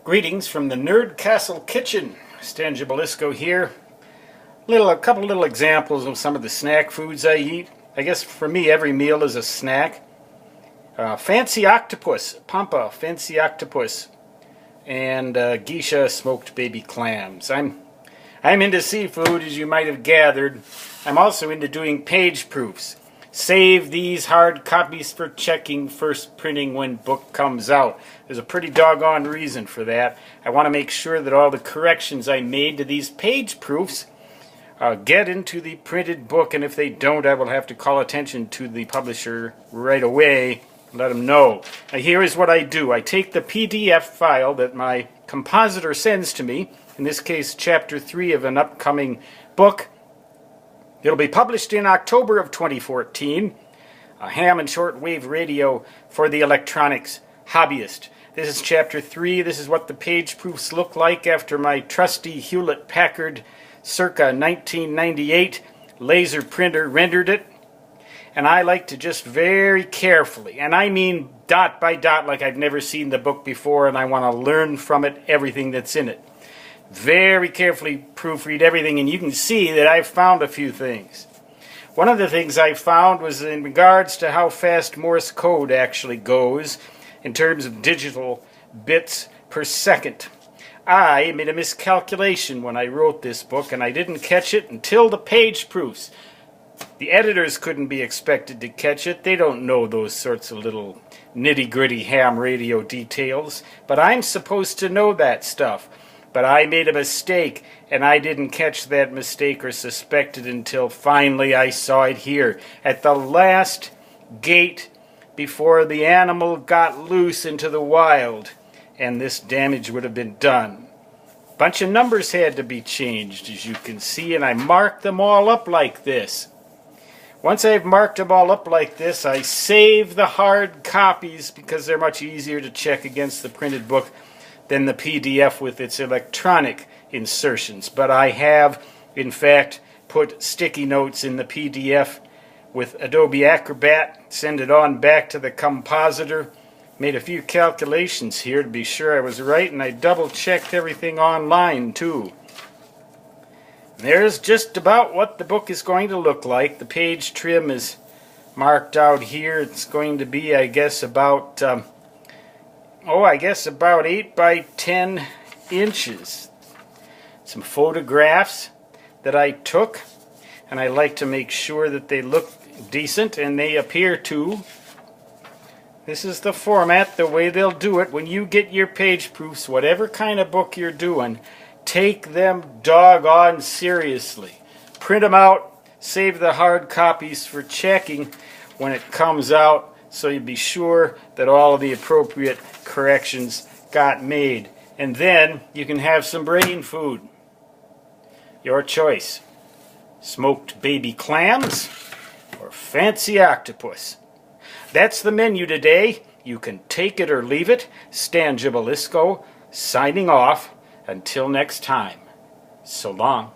Greetings from the Nerd Castle Kitchen. Stan Jabalisco here. A couple little examples of some of the snack foods I eat. I guess for me every meal is a snack. Fancy octopus, pampa, fancy octopus, and geisha smoked baby clams. I'm into seafood, as you might have gathered. I'm also into doing page proofs. Save these hard copies for checking first printing when book comes out. There's a pretty doggone reason for that. I want to make sure that all the corrections I made to these page proofs get into the printed book, and if they don't, I will have to call attention to the publisher right away, let them know. Now here is what I do. I take the PDF file that my compositor sends to me, in this case chapter 3 of an upcoming book. It'll be published in October of 2014, a ham and shortwave radio for the electronics hobbyist. This is chapter 3. This is what the page proofs look like after my trusty Hewlett-Packard circa 1998 laser printer rendered it. And I like to just very carefully, and I mean dot by dot like I've never seen the book before, and I want to learn from it everything that's in it. Very carefully proofread everything, and you can see that I've found a few things. One of the things I found was in regards to how fast Morse code actually goes in terms of digital bits per second. I made a miscalculation when I wrote this book, and I didn't catch it until the page proofs. The editors couldn't be expected to catch it. They don't know those sorts of little nitty-gritty ham radio details, but I'm supposed to know that stuff. But I made a mistake, and I didn't catch that mistake or suspect it until finally I saw it here at the last gate before the animal got loose into the wild, and this damage would have been done. A bunch of numbers had to be changed, as you can see, and I marked them all up like this. Once I've marked them all up like this, I save the hard copies because they're much easier to check against the printed book than the PDF with its electronic insertions. But I have, in fact, put sticky notes in the PDF with Adobe Acrobat, send it on back to the compositor, made a few calculations here to be sure I was right, and I double-checked everything online, too. There's just about what the book is going to look like. The page trim is marked out here. It's going to be, I guess, about 8 by 10 inches. Some photographs that I took, and I like to make sure that they look decent, and they appear to. This is the format, the way they'll do it. When you get your page proofs, whatever kind of book you're doing, take them doggone seriously. Print them out, save the hard copies for checking when it comes out, so you be sure that all of the appropriate corrections got made. And then you can have some brain food. Your choice. Smoked baby clams or fancy octopus. That's the menu today. You can take it or leave it. Stan Jabalisco signing off. Until next time. So long.